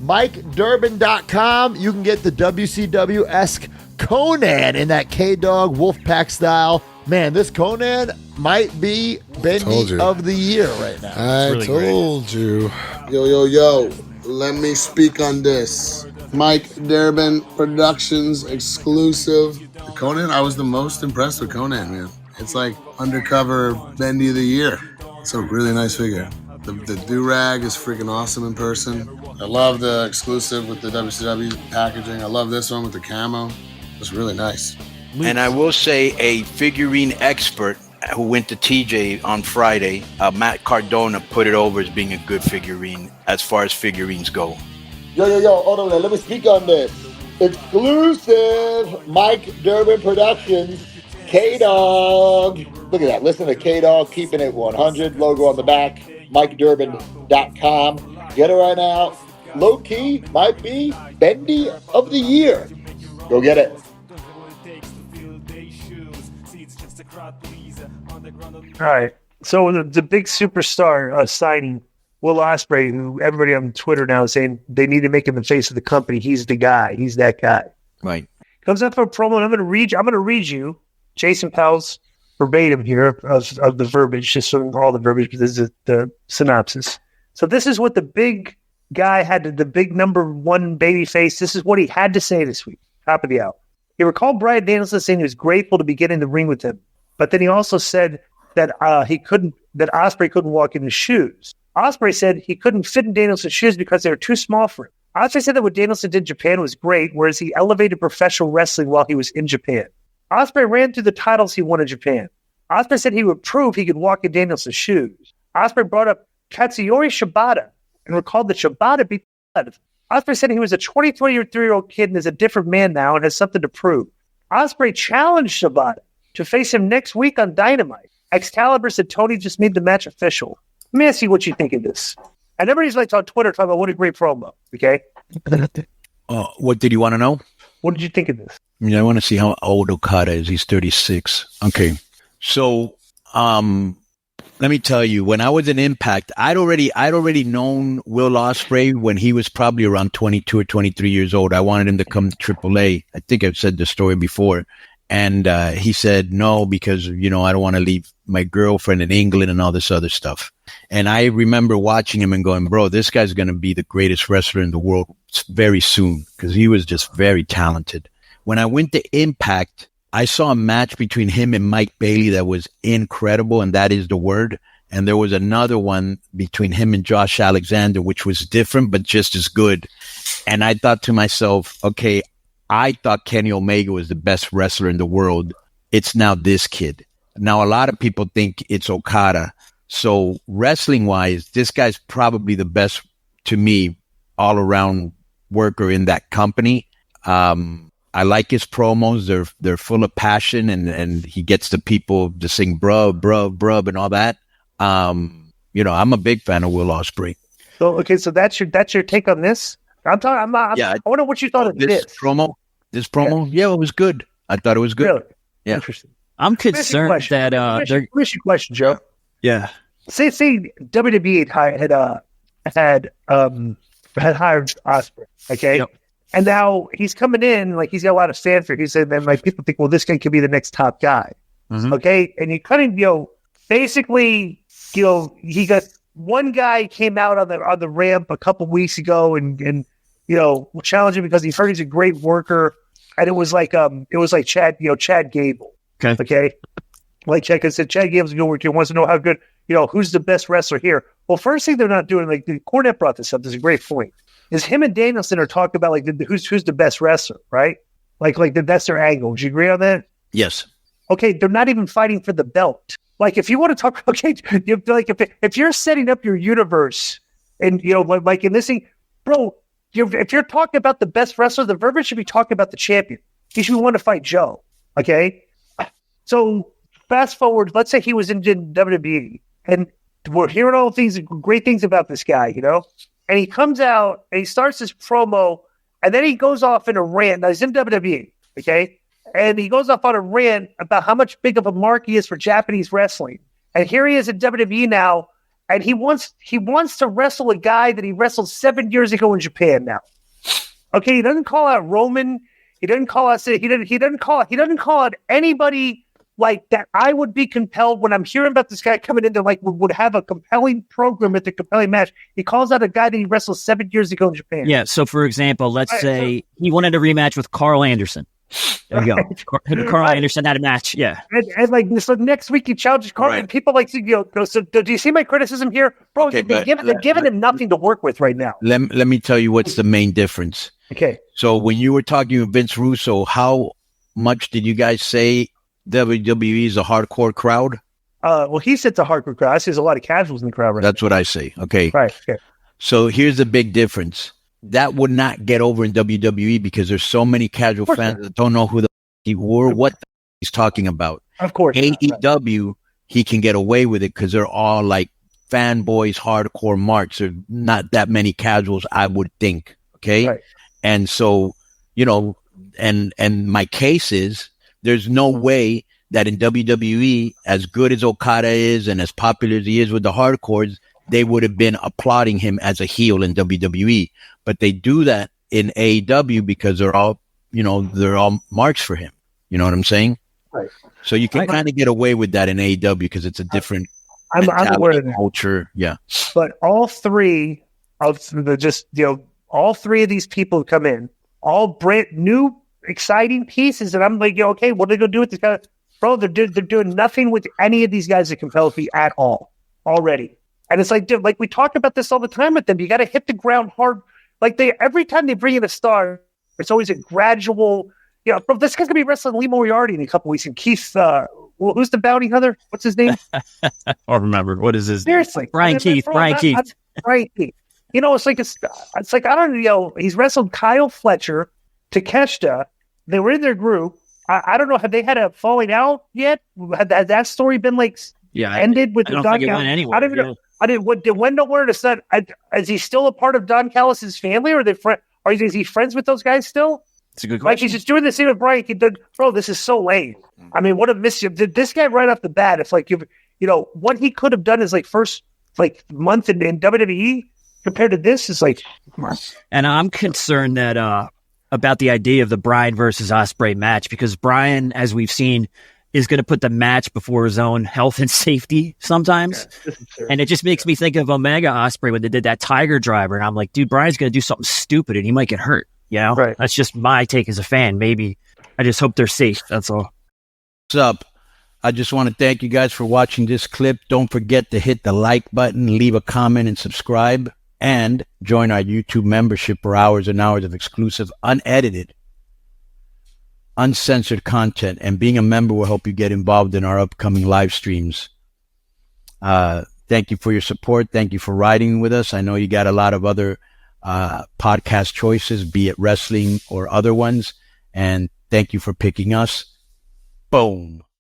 MikeDurbin.com. You can get the WCW-esque Konnan in that K-Dog Wolfpack style. Man, this Konnan might be Bendy of the Year right now. I told you. Yo. Let me speak on this. Mike Durbin Productions exclusive. The Konnan, I was the most impressed with Konnan, man. It's like undercover Bendy of the Year. It's a really nice figure. The do-rag is freaking awesome in person. I love the exclusive with the WCW packaging. I love this one with the camo. It's really nice. And I will say a figurine expert who went to TJ on Friday, Matt Cardona, put it over as being a good figurine as far as figurines go. Yo, hold on, let me speak on this. Exclusive Mike Durbin Productions, K-Dog. Look at that, listen to K-Dog, keeping it 100, logo on the back, MikeDurbin.com. Get it right now. Low key might be Bendy of the Year. Go get it. All right. So the big superstar signing, Will Ospreay, who everybody on Twitter now is saying they need to make him the face of the company. He's the guy. He's that guy. Right. Comes up for a promo, and I'm going to read you Jason Powell's verbatim here of the verbiage, just from all the verbiage, but this is the synopsis. So this is what the big guy had, the big number one baby face. This is what he had to say this week. Top of the hour. He recalled Bryan Danielson saying he was grateful to be getting in the ring with him, but then he also said that that Ospreay couldn't walk in his shoes. Ospreay said he couldn't fit in Danielson's shoes because they were too small for him. Ospreay said that what Danielson did in Japan was great, whereas he elevated professional wrestling while he was in Japan. Ospreay ran through the titles he won in Japan. Ospreay said he would prove he could walk in Danielson's shoes. Ospreay brought up Katsuyori Shibata and recalled that Shibata beat the out of him. Ospreay said he was a 23-year-old kid and is a different man now and has something to prove. Ospreay challenged Shibata to face him next week on Dynamite. Excalibur said Tony just made the match official. Let me ask you what you think of this. And everybody's like on Twitter talking about what a great promo, okay? What did you want to know? What did you think of this? I mean, I want to see how old Okada is. He's 36. Okay. So, let me tell you, when I was in Impact, I'd already known Will Ospreay when he was probably around 22 or 23 years old. I wanted him to come to AAA. I think I've said the story before. And he said, no, because, I don't want to leave my girlfriend in England and all this other stuff. And I remember watching him and going, bro, this guy's going to be the greatest wrestler in the world very soon, because he was just very talented. When I went to Impact, I saw a match between him and Mike Bailey that was incredible, and that is the word. And there was another one between him and Josh Alexander, which was different, but just as good. And I thought to myself, okay, I thought Kenny Omega was the best wrestler in the world. It's now this kid. Now, a lot of people think it's Okada. So wrestling-wise, this guy's probably the best, to me, all-around worker in that company. I like his promos. They're full of passion, and he gets the people to sing bruh, bruh, bruh, and all that. I'm a big fan of Will Ospreay. So, okay, so that's your take on this? I wonder what you thought of this promo. This promo, yeah, it was good. I thought it was good. Really? Yeah. Interesting. I'm concerned that Let me ask you a question, Joe. Yeah. Say WWE had hired Ospreay, okay? Yep. And now he's coming in, like he's got a lot of fanfare. He said, then like people think, well, this guy could be the next top guy. Mm-hmm. Okay. And you kind of, basically, he got one guy came out on the ramp a couple weeks ago and challenged him because he heard he's a great worker. And it was like Chad Gable. Okay. Like Chad said, Chad Gable's a good worker. He wants to know how good, who's the best wrestler here. Well, first thing they're not doing, like Cornette brought this up. This is a great point. Is him and Danielson are talking about like who's the best wrestler, right? Like that's their angle. Would you agree on that? Yes. Okay, they're not even fighting for the belt. Like if you want to talk, okay, if you're setting up your universe, and like in this thing, bro, if you're talking about the best wrestler, the verbiage should be talking about the champion. He should want to fight Joe. Okay, so fast forward. Let's say he was in WWE, and we're hearing all these great things about this guy, And he comes out and he starts his promo, and then he goes off in a rant. Now he's in WWE, okay? And he goes off on a rant about how much big of a mark he is for Japanese wrestling. And here he is in WWE now, and he wants to wrestle a guy that he wrestled 7 years ago in Japan now. Okay, he doesn't call out Roman. He doesn't call out anybody like that. I would be compelled when I'm hearing about this guy coming into like would have a compelling program at the compelling match. He calls out a guy that he wrestled 7 years ago in Japan. Yeah. So for example, let's say he wanted a rematch with Carl Anderson. There you go. Carl Anderson had a match. Yeah. And like so next week he challenges Carl. And people like so do you see my criticism here, bro? Okay, they're giving him nothing to work with right now. Let me tell you what's the main difference. Okay. So when you were talking with Vince Russo, how much did you guys say WWE is a hardcore crowd? Well, he said it's a hardcore crowd. I see there's a lot of casuals in the crowd right That's what I say. Okay. Right. Okay. So here's the big difference. That would not get over in WWE because there's so many casual fans that don't know who what he's talking about. Of course. AEW, he can get away with it because they're all like fanboys, hardcore marks. There's not that many casuals, I would think. Okay. Right. And so, and my case is there's no way that in WWE, as good as Okada is and as popular as he is with the hardcores, they would have been applauding him as a heel in WWE. But they do that in AEW because they're all marks for him. You know what I'm saying? Right. So you can kind of get away with that in AEW because it's a different I'm aware of that. culture. Yeah. But all three of all three of these people who come in, all brand new, exciting pieces, and I'm like, okay, what are they going to do with this guy? Bro, they're doing nothing with any of these guys that compels me at all already. And it's like, dude, like we talk about this all the time with them. You got to hit the ground hard. Like every time they bring in a star, it's always a gradual. Bro, this guy's gonna be wrestling Lee Moriarty in a couple weeks. And Keith, who's the bounty hunter? What's his name? I don't remember. What is his? Seriously, Brian Keith. Brian Keith. It's like I don't know. He's wrestled Kyle Fletcher, Takeshita. They were in their group. I don't know. Have they had a falling out yet? Had that story been ended with the Don Callis? I don't even know. Did Wendell Word is he still a part of Don Callis' family, or are they is he friends with those guys still? It's a good question. Like he's just doing the same with Brian. Bro, this is so lame. I mean, what a mischief! This guy right off the bat, it's like what he could have done is like first month in WWE compared to this is like. And I'm concerned that about the idea of the Bryan versus Ospreay match because Bryan, as we've seen, is going to put the match before his own health and safety sometimes. Yeah, and it just makes me think of Omega Ospreay when they did that Tiger Driver. And I'm like, dude, Bryan's going to do something stupid and he might get hurt. Right. That's just my take as a fan. Maybe I just hope they're safe. That's all. What's up? I just want to thank you guys for watching this clip. Don't forget to hit the like button, leave a comment and subscribe, and join our YouTube membership for hours and hours of exclusive, unedited, uncensored content. And being a member will help you get involved in our upcoming live streams. Thank you for your support. Thank you for riding with us. I know you got a lot of other podcast choices, be it wrestling or other ones. And thank you for picking us. Boom.